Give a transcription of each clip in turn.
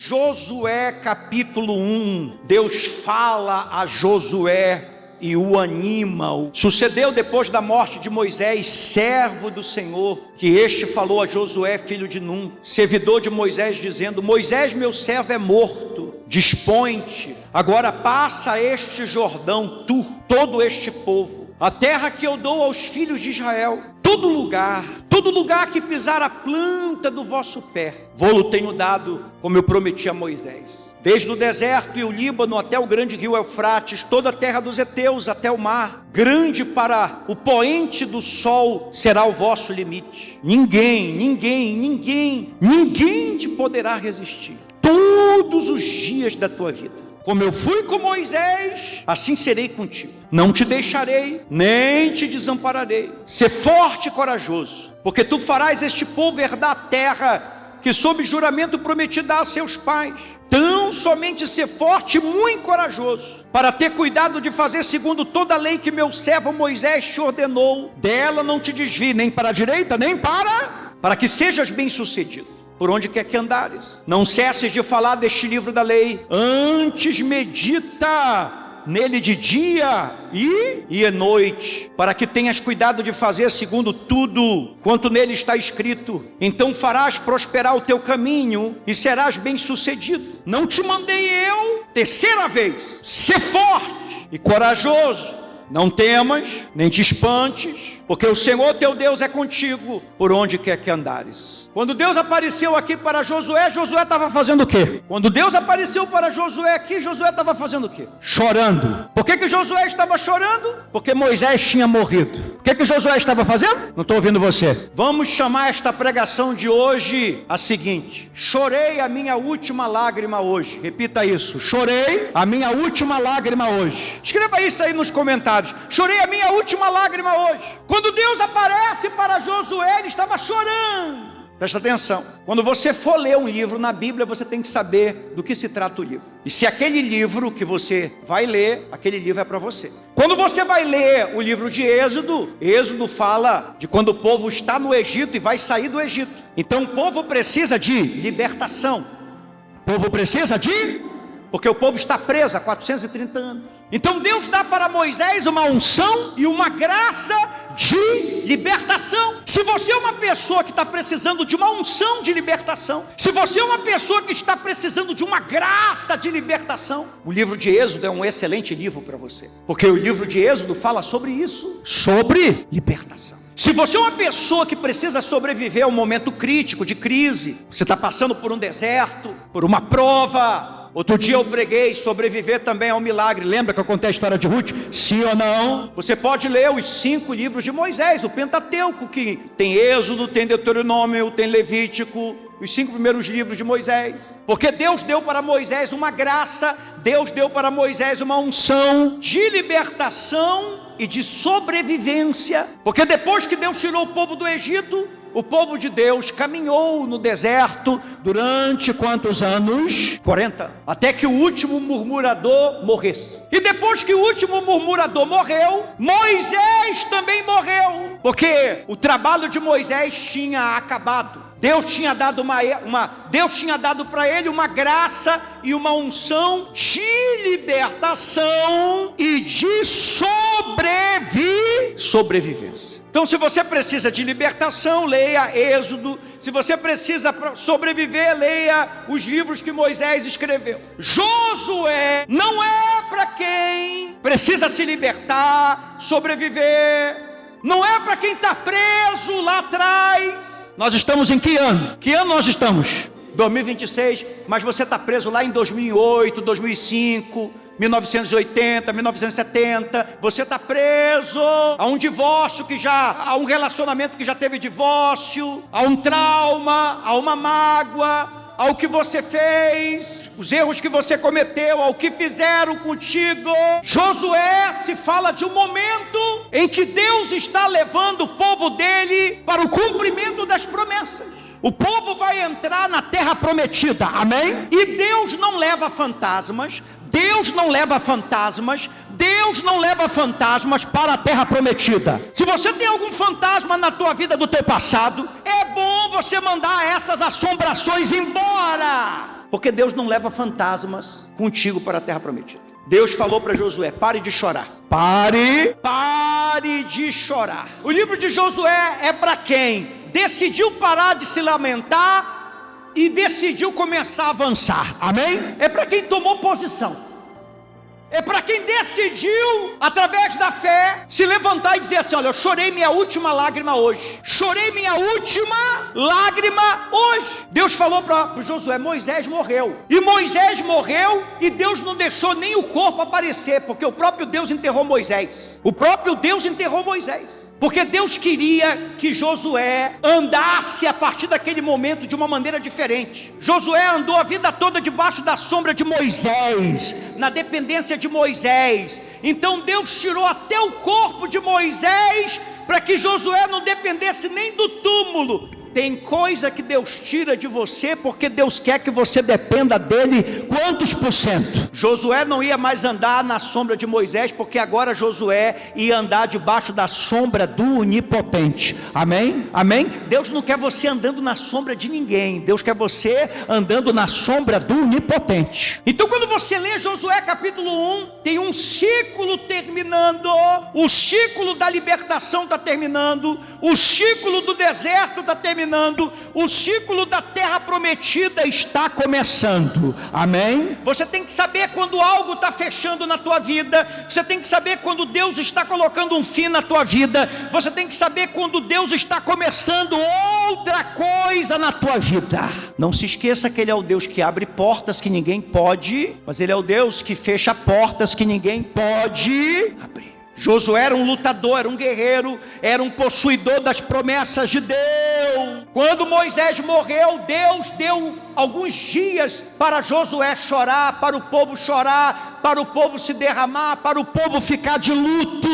Josué capítulo 1, Deus fala a Josué e o anima. Sucedeu depois da morte de Moisés, servo do Senhor, que este falou a Josué, filho de Num, servidor de Moisés, dizendo: Moisés, meu servo, é morto, dispõe-te, agora passa este Jordão, tu, todo este povo, a terra que eu dou aos filhos de Israel, todo lugar que pisar a planta do vosso pé, vou-lo tenho dado, como eu prometi a Moisés. Desde o deserto e o Líbano até o grande rio Eufrates, toda a terra dos heteus até o mar, grande para o poente do sol será o vosso limite. Ninguém te poderá resistir todos os dias da tua vida. Como eu fui com Moisés, assim serei contigo. Não te deixarei, nem te desampararei. Sê forte e corajoso, porque tu farás este povo herdar a terra que sob juramento prometi dar a seus pais. Tão somente ser forte e muito corajoso, para ter cuidado de fazer segundo toda a lei que meu servo Moisés te ordenou. Dela não te desvie nem para a direita, nem para que sejas bem sucedido por onde quer que andares. Não cesses de falar deste livro da lei, antes medita nele de dia e à noite, para que tenhas cuidado de fazer segundo tudo quanto nele está escrito. Então farás prosperar o teu caminho e serás bem sucedido. Não te mandei eu, terceira vez, ser forte e corajoso, não temas, nem te espantes, porque o Senhor teu Deus é contigo, por onde quer que andares. Quando Deus apareceu aqui para Josué, Josué estava fazendo o quê? Quando Deus apareceu para Josué aqui, Josué estava fazendo o quê? Chorando. Por que Josué estava chorando? Porque Moisés tinha morrido. O que Josué estava fazendo? Não estou ouvindo você. Vamos chamar esta pregação de hoje a seguinte: chorei a minha última lágrima hoje. Repita isso: chorei a minha última lágrima hoje. Escreva isso aí nos comentários: chorei a minha última lágrima hoje. Quando Deus aparece para Josué, ele estava chorando. Presta atenção, quando você for ler um livro na Bíblia, você tem que saber do que se trata o livro. E se aquele livro que você vai ler, aquele livro é para você. Quando você vai ler o livro de Êxodo, Êxodo fala de quando o povo está no Egito e vai sair do Egito. Então o povo precisa de libertação. O povo precisa porque o povo está preso há 430 anos. Então Deus dá para Moisés uma unção e uma graça de libertação. Se você é uma pessoa que está precisando de uma unção de libertação, se você é uma pessoa que está precisando de uma graça de libertação, o livro de Êxodo é um excelente livro para você, porque o livro de Êxodo fala sobre isso, sobre libertação. Se você é uma pessoa que precisa sobreviver a um momento crítico de crise, você está passando por um deserto, por uma prova. Outro dia eu preguei, sobreviver também ao milagre. Lembra que eu contei a história de Ruth? Sim ou não? Você pode ler os 5 livros de Moisés, o Pentateuco, que tem Êxodo, tem Deuteronômio, tem Levítico, os 5 primeiros livros de Moisés. Porque Deus deu para Moisés uma graça, Deus deu para Moisés uma unção de libertação e de sobrevivência. Porque depois que Deus tirou o povo do Egito, o povo de Deus caminhou no deserto durante quantos anos? 40. Até que o último murmurador morresse. E depois que o último murmurador morreu, Moisés também morreu. Porque o trabalho de Moisés tinha acabado. Deus tinha dado para ele uma graça e uma unção de libertação e de sobrevivência. Então, se você precisa de libertação, leia Êxodo. Se você precisa sobreviver, leia os livros que Moisés escreveu. Josué não é para quem precisa se libertar, sobreviver. Não é para quem está preso lá atrás. Nós estamos em que ano? Que ano nós estamos? 2026, mas você está preso lá em 2008, 2005... 1980, 1970, você está preso a um divórcio a um relacionamento que já teve divórcio, a um trauma, a uma mágoa, ao que você fez, os erros que você cometeu, ao que fizeram contigo. Josué se fala de um momento em que Deus está levando o povo dele para o cumprimento das promessas. O povo vai entrar na terra prometida, amém? E Deus não leva fantasmas, Deus não leva fantasmas para a terra prometida. Se você tem algum fantasma na tua vida do teu passado, é bom você mandar essas assombrações embora. porque Deus não leva fantasmas contigo para a terra prometida. Deus falou para Josué: pare de chorar. Pare de chorar. O livro de Josué é para quem decidiu parar de se lamentar e decidiu começar a avançar. Amém? É para quem tomou posição. É para quem decidiu, através da fé, se levantar e dizer assim: olha, eu chorei minha última lágrima hoje. Chorei minha última lágrima hoje. Deus falou para Josué: Moisés morreu. E Moisés morreu e Deus não deixou nem o corpo aparecer, porque o próprio Deus enterrou Moisés. O próprio Deus enterrou Moisés. Porque Deus queria que Josué andasse a partir daquele momento de uma maneira diferente. Josué andou a vida toda debaixo da sombra de Moisés, na dependência de Moisés. Então Deus tirou até o corpo de Moisés para que Josué não dependesse nem do túmulo. Tem coisa que Deus tira de você porque Deus quer que você dependa dele. Quantos por cento? Josué não ia mais andar na sombra de Moisés, porque agora Josué ia andar debaixo da sombra do Onipotente. Amém? Amém? Deus não quer você andando na sombra de ninguém. Deus quer você andando na sombra do Onipotente. Então quando você lê Josué capítulo 1, tem um ciclo terminando. O ciclo da libertação está terminando. O ciclo do deserto está terminando. O ciclo da terra prometida está começando. Amém? Você tem que saber quando algo está fechando na tua vida. Você tem que saber quando Deus está colocando um fim na tua vida. Você tem que saber quando Deus está começando outra coisa na tua vida. Não se esqueça que Ele é o Deus que abre portas que ninguém pode, mas Ele é o Deus que fecha portas que ninguém pode abrir. Josué era um lutador, era um guerreiro, era um possuidor das promessas de Deus. Quando Moisés morreu, Deus deu alguns dias para Josué chorar, para o povo chorar, para o povo se derramar, para o povo ficar de luto.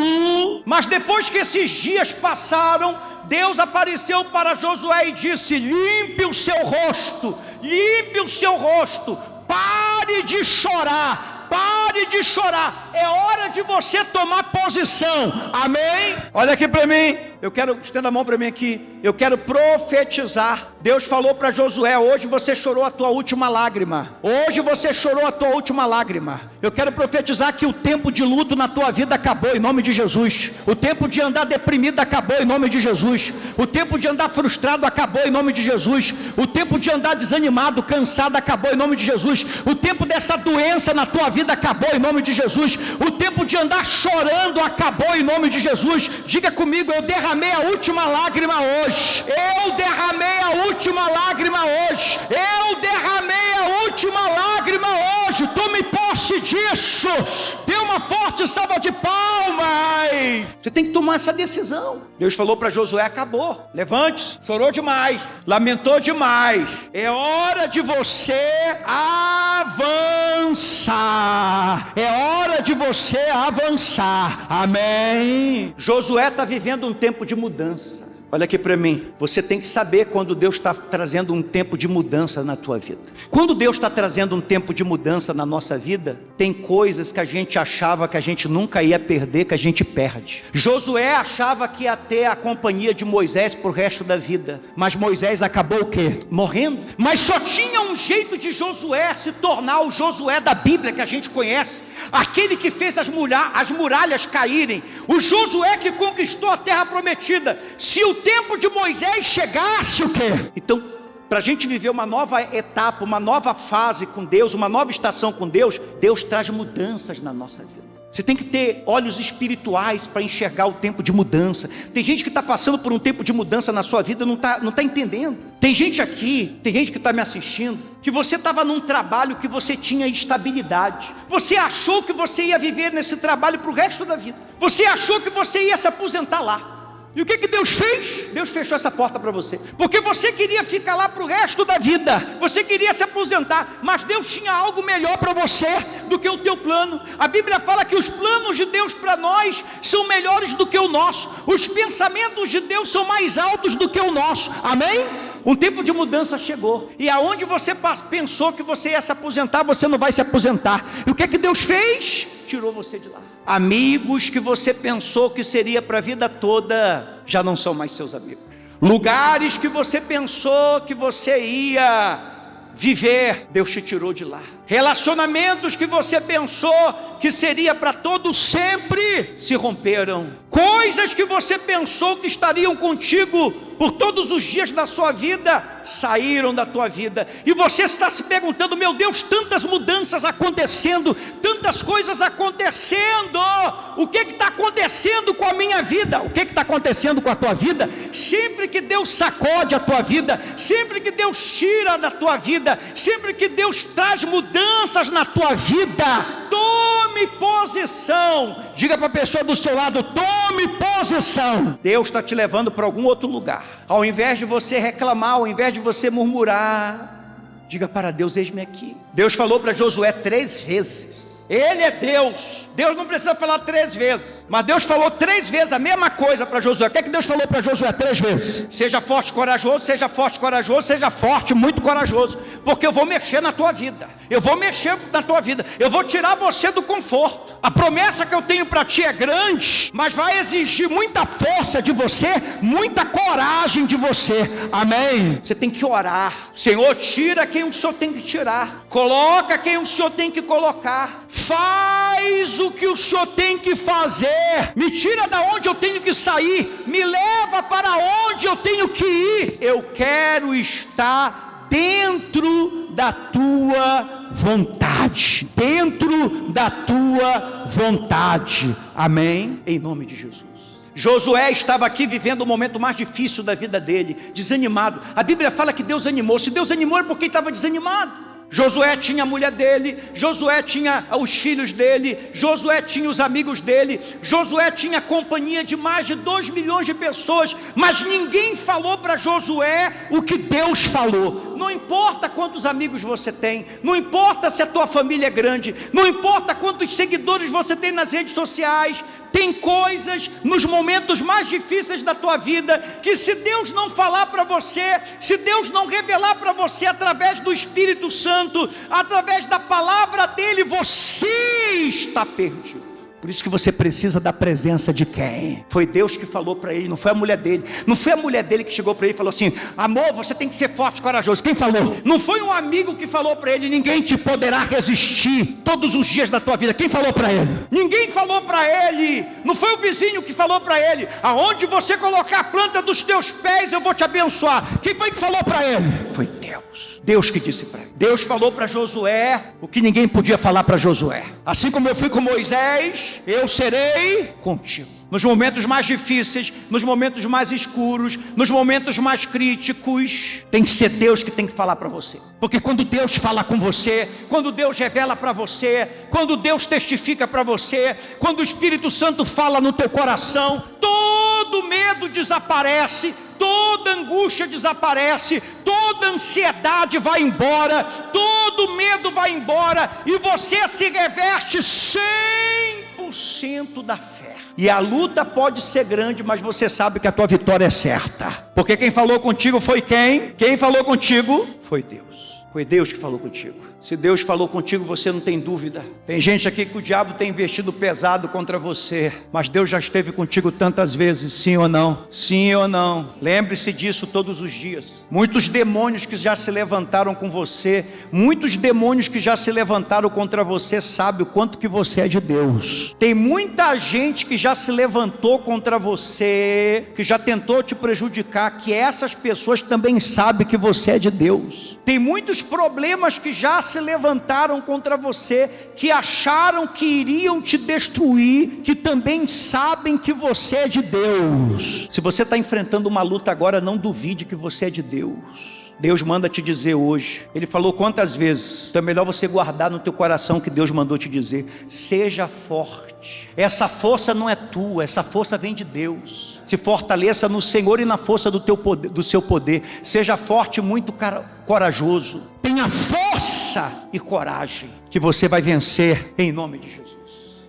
Mas depois que esses dias passaram, Deus apareceu para Josué e disse: limpe o seu rosto, limpe o seu rosto, pare de chorar. Pare de chorar, é hora de você tomar posição. Amém? Olha aqui para mim, eu quero, estenda a mão para mim aqui. Eu quero profetizar. Deus falou para Josué: hoje você chorou a tua última lágrima. Hoje você chorou a tua última lágrima. Eu quero profetizar que o tempo de luto na tua vida acabou em nome de Jesus. O tempo de andar deprimido acabou em nome de Jesus. O tempo de andar frustrado acabou em nome de Jesus. O tempo de andar desanimado, cansado acabou em nome de Jesus. O tempo dessa doença na tua vida acabou em nome de Jesus. O tempo de andar chorando acabou em nome de Jesus. Diga comigo: eu derramei a última lágrima hoje. Eu derramei a última lágrima hoje. Eu derramei a última lágrima hoje. Tome posse disso. Dê uma forte salva de palmas. Você tem que tomar essa decisão. Deus falou para Josué: acabou, levante-se. Chorou demais, lamentou demais. É hora de você avançar. É hora de você avançar. Amém? Josué está vivendo um tempo de mudança. Olha aqui para mim, você tem que saber quando Deus está trazendo um tempo de mudança na tua vida. Quando Deus está trazendo um tempo de mudança na nossa vida, tem coisas que a gente achava que a gente nunca ia perder, que a gente perde. Josué achava que ia ter a companhia de Moisés para o resto da vida, mas Moisés acabou o quê? Morrendo. Mas só tinha um jeito de Josué se tornar o Josué da Bíblia que a gente conhece, aquele que fez as muralhas caírem, o Josué que conquistou a terra prometida. Se o tempo de Moisés chegasse, o quê? Então, para a gente viver uma nova etapa, uma nova fase com Deus, uma nova estação com Deus, Deus traz mudanças na nossa vida. Você tem que ter olhos espirituais para enxergar o tempo de mudança. Tem gente que está passando por um tempo de mudança na sua vida e não tá entendendo. Tem gente aqui, tem gente que está me assistindo, que você estava num trabalho que você tinha estabilidade. Você achou que você ia viver nesse trabalho para o resto da vida. Você achou que você ia se aposentar lá. E o que Deus fez? Deus fechou essa porta para você, porque você queria ficar lá para o resto da vida, você queria se aposentar, mas Deus tinha algo melhor para você do que o teu plano. A Bíblia fala que os planos de Deus para nós são melhores do que o nosso, os pensamentos de Deus são mais altos do que o nosso. Amém? Um tempo de mudança chegou, e aonde você pensou que você ia se aposentar, você não vai se aposentar. E o que Deus fez? Tirou você de lá. Amigos que você pensou que seria para a vida toda, já não são mais seus amigos. Lugares que você pensou que você ia viver, Deus te tirou de lá. Relacionamentos que você pensou que seria para todo sempre, se romperam. Coisas que você pensou que estariam contigo por todos os dias da sua vida, saíram da tua vida. E você está se perguntando: meu Deus, tantas mudanças acontecendo, tantas coisas acontecendo, o que está acontecendo com a minha vida? O que está acontecendo com a tua vida? Sempre que Deus sacode a tua vida, sempre que Deus tira da tua vida, sempre que Deus traz mudanças na tua vida, tome posição. Diga para a pessoa do seu lado: tome posição. Deus está te levando para algum outro lugar. Ao invés de você reclamar, ao invés de você murmurar, diga para Deus: eis-me aqui. Deus falou para Josué 3 vezes. Ele é Deus. Deus não precisa falar 3 vezes, mas Deus falou 3 vezes a mesma coisa para Josué. O que é que Deus falou para Josué 3 vezes? Seja forte e corajoso, seja forte e corajoso, seja forte, muito corajoso, porque eu vou mexer na tua vida. Eu vou mexer na tua vida. Eu vou tirar você do conforto. A promessa que eu tenho para ti é grande, mas vai exigir muita força de você, muita coragem de você. Amém? Você tem que orar. Senhor, tira quem o Senhor tem que tirar, coloca quem o Senhor tem que colocar, faz o que o Senhor tem que fazer, me tira da onde eu tenho que sair, me leva para onde eu tenho que ir. Eu quero estar dentro da tua vontade, dentro da tua vontade. Amém? Em nome de Jesus. Josué estava aqui vivendo o momento mais difícil da vida dele, desanimado. A Bíblia fala que Deus animou. Se Deus animou é porque ele estava desanimado. Josué tinha a mulher dele, Josué tinha os filhos dele, Josué tinha os amigos dele, Josué tinha a companhia de mais de 2 milhões de pessoas, mas ninguém falou para Josué o que Deus falou. Não importa quantos amigos você tem, não importa se a tua família é grande, não importa quantos seguidores você tem nas redes sociais, tem coisas nos momentos mais difíceis da tua vida que, se Deus não falar para você, se Deus não revelar para você através do Espírito Santo, através da palavra dele, você está perdido. Por isso que você precisa da presença de quem? Foi Deus que falou para ele, não foi a mulher dele. Não foi a mulher dele que chegou para ele e falou assim: amor, você tem que ser forte e corajoso. Quem falou? Não foi um amigo que falou para ele: ninguém te poderá resistir todos os dias da tua vida. Quem falou para ele? Ninguém falou para ele. Não foi o vizinho que falou para ele: aonde você colocar a planta dos teus pés, eu vou te abençoar. Quem foi que falou para ele? Foi Deus. Deus que disse para ele. Deus falou para Josué o que ninguém podia falar para Josué: assim como eu fui com Moisés, eu serei contigo. Nos momentos mais difíceis, nos momentos mais escuros, nos momentos mais críticos, tem que ser Deus que tem que falar para você. Porque quando Deus fala com você, quando Deus revela para você, quando Deus testifica para você, quando o Espírito Santo fala no teu coração, todo medo desaparece, toda angústia desaparece, toda ansiedade vai embora, todo medo vai embora, e você se reveste 100% da fé. E a luta pode ser grande, mas você sabe que a tua vitória é certa, porque quem falou contigo foi quem? Quem falou contigo foi Deus. Foi Deus que falou contigo. Se Deus falou contigo, você não tem dúvida. Tem gente aqui que o diabo tem investido pesado contra você, mas Deus já esteve contigo tantas vezes, sim ou não? Sim ou não? Lembre-se disso todos os dias. Muitos demônios que já se levantaram com você, muitos demônios que já se levantaram contra você, sabe o quanto que você é de Deus. Tem muita gente que já se levantou contra você, que já tentou te prejudicar, que essas pessoas também sabem que você é de Deus. Tem muitos problemas que já se levantaram contra você, que acharam que iriam te destruir, que também sabem que você é de Deus. Se você está enfrentando uma luta agora, não duvide que você é de Deus. Deus manda te dizer hoje. Ele falou quantas vezes? Então é melhor você guardar no teu coração que Deus mandou te dizer: seja forte. Essa força não é tua, essa força vem de Deus. Se fortaleça no Senhor e na força do teu poder, do seu poder. Seja forte e muito corajoso. Tenha força e coragem, que você vai vencer em nome de Jesus.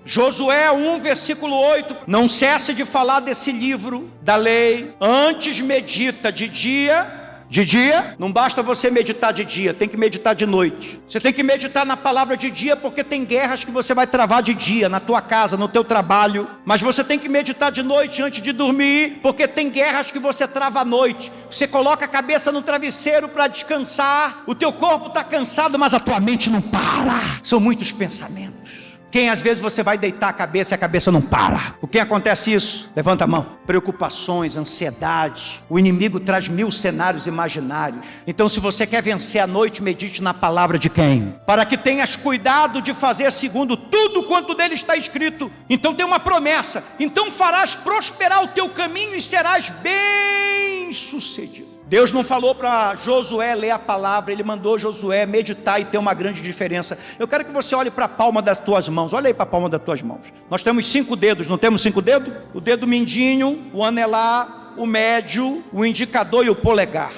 Josué 1, versículo 8. Não cesse de falar desse livro da lei, antes medita de dia De dia, não basta você meditar de dia, tem que meditar de noite. Você tem que meditar na palavra de dia, porque tem guerras que você vai travar de dia, na tua casa, no teu trabalho. Mas você tem que meditar de noite antes de dormir, porque tem guerras que você trava à noite. Você coloca a cabeça no travesseiro para descansar, o teu corpo está cansado, mas a tua mente não para. São muitos pensamentos. Quem às vezes você vai deitar a cabeça e a cabeça não para. O que acontece isso? Levanta a mão. Preocupações, ansiedade. O inimigo traz 1000 cenários imaginários. Então, se você quer vencer a noite, medite na palavra de quem? Para que tenhas cuidado de fazer segundo tudo quanto dele está escrito. Então tem uma promessa. Então farás prosperar o teu caminho e serás bem sucedido. Deus não falou para Josué ler a palavra, Ele mandou Josué meditar e ter uma grande diferença. Eu quero que você olhe para a palma das tuas mãos. Olha aí para a palma das tuas mãos. Nós temos 5 dedos, não temos 5 dedos? O dedo mindinho, o anelar, o médio, o indicador e o polegar.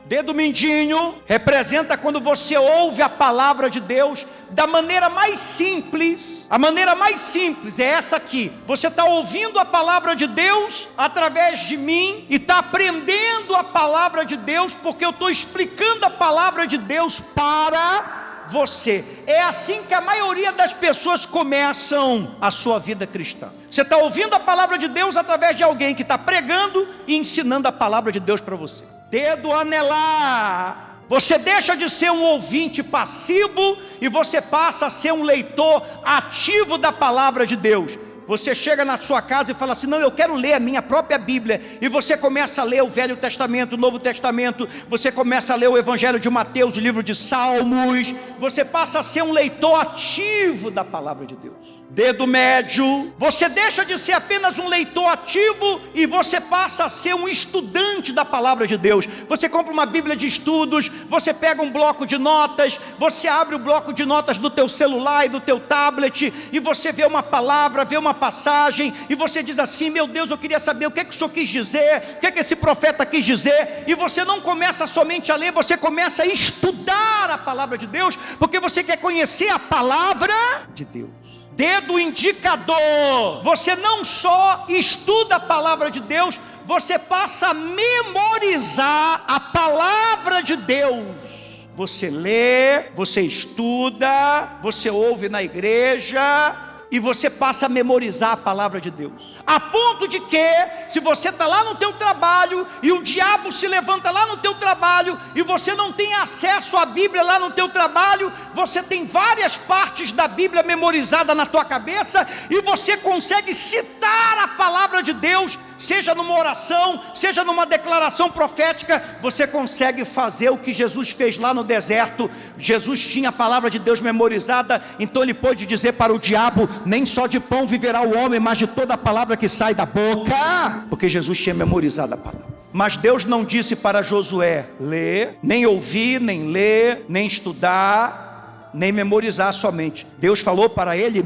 Dedo mindinho representa quando você ouve a palavra de Deus da maneira mais simples. A maneira mais simples é essa aqui. Você está ouvindo a palavra de Deus através de mim e está aprendendo a palavra de Deus, porque eu estou explicando a palavra de Deus para você. É assim que a maioria das pessoas começam a sua vida cristã. Você está ouvindo a palavra de Deus através de alguém que está pregando e ensinando a palavra de Deus para você. Dedo anelar. Você deixa de ser um ouvinte passivo e você passa a ser um leitor ativo da palavra de Deus. Você chega na sua casa e fala assim: não, eu quero ler a minha própria Bíblia. E você começa a ler o Velho Testamento, o Novo Testamento. Você começa a ler o Evangelho de Mateus, o livro de Salmos. Você passa a ser um leitor ativo da palavra de Deus. Dedo médio. Você deixa de ser apenas um leitor ativo e você passa a ser um estudante da palavra de Deus. Você compra uma Bíblia de estudos, você pega um bloco de notas, você abre o bloco de notas do teu celular e do teu tablet e você vê uma palavra, vê uma passagem e você diz assim: meu Deus, eu queria saber o que o Senhor quis dizer, o que esse profeta quis dizer. E você não começa somente a ler, você começa a estudar a palavra de Deus, porque você quer conhecer a palavra de Deus. Dedo indicador. Você não só estuda a palavra de Deus, você passa a memorizar a palavra de Deus. Você lê, você estuda, você ouve na igreja e você passa a memorizar a palavra de Deus. A ponto de que, se você está lá no teu trabalho e o diabo se levanta lá no teu trabalho e você não tem acesso à Bíblia lá no teu trabalho, você tem várias partes da Bíblia memorizada na tua cabeça e você consegue citar a palavra de Deus, seja numa oração, seja numa declaração profética. Você consegue fazer o que Jesus fez lá no deserto. Jesus tinha a palavra de Deus memorizada, então ele pôde dizer para o diabo: nem só de pão viverá o homem, mas de toda a palavra que sai da boca, porque Jesus tinha memorizado a palavra. Mas Deus não disse para Josué ler, nem ouvir, nem ler, nem estudar, nem memorizar somente. Deus falou para ele: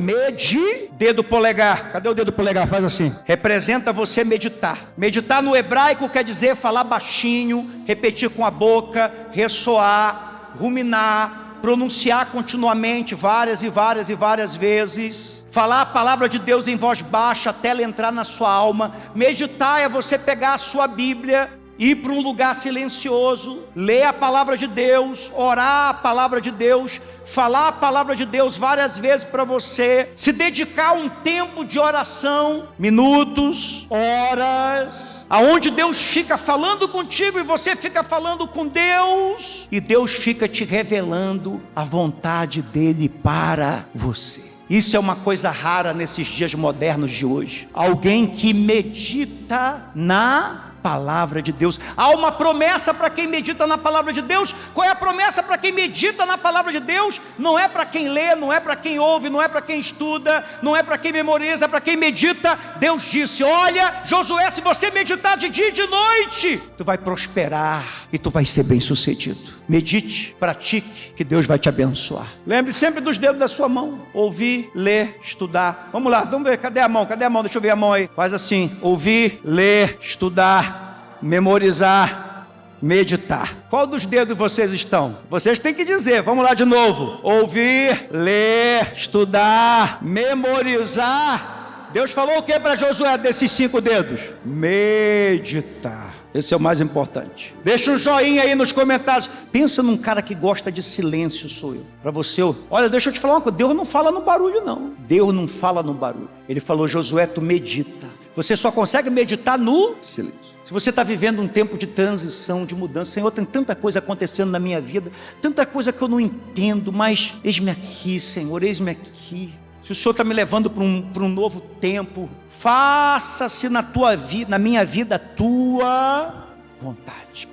dedo polegar. Cadê o dedo polegar? Faz assim. Representa você meditar. Meditar no hebraico quer dizer falar baixinho, repetir com a boca, ressoar, ruminar, pronunciar continuamente várias e várias e várias vezes, falar a palavra de Deus em voz baixa até ela entrar na sua alma. Meditar é você pegar a sua Bíblia, ir para um lugar silencioso, ler a palavra de Deus, orar a palavra de Deus, falar a palavra de Deus várias vezes para você, se dedicar a um tempo de oração, minutos, horas, aonde Deus fica falando contigo e você fica falando com Deus, e Deus fica te revelando a vontade dele para você. Isso é uma coisa rara nesses dias modernos de hoje. Alguém que medita na palavra de Deus. Há uma promessa para quem medita na palavra de Deus. Qual é a promessa para quem medita na palavra de Deus? Não é para quem lê, não é para quem ouve, não é para quem estuda, não é para quem memoriza, é para quem medita. Deus disse: olha, Josué, se você meditar de dia e de noite, tu vai prosperar e tu vai ser bem sucedido. Medite, pratique, que Deus vai te abençoar. Lembre sempre dos dedos da sua mão: ouvir, ler, estudar. Vamos lá, vamos ver, cadê a mão? Cadê a mão? Deixa eu ver a mão aí. Faz assim: ouvir, ler, estudar, memorizar, meditar. Qual dos dedos vocês estão? Vocês têm que dizer. Vamos lá de novo: ouvir, ler, estudar, memorizar. Deus falou o que para Josué desses 5 dedos? Meditar. Esse é o mais importante. Deixa um joinha aí nos comentários. Pensa num cara que gosta de silêncio, sou eu. Para você, olha, deixa eu te falar uma coisa. Deus não fala no barulho, não. Deus não fala no barulho. Ele falou, Josué, tu medita. Você só consegue meditar no silêncio. Se você está vivendo um tempo de transição, de mudança, Senhor, tem tanta coisa acontecendo na minha vida, tanta coisa que eu não entendo, mas eis-me aqui, Senhor, eis-me aqui. Se o Senhor está me levando para um novo tempo, faça-se na minha vida a tua vontade.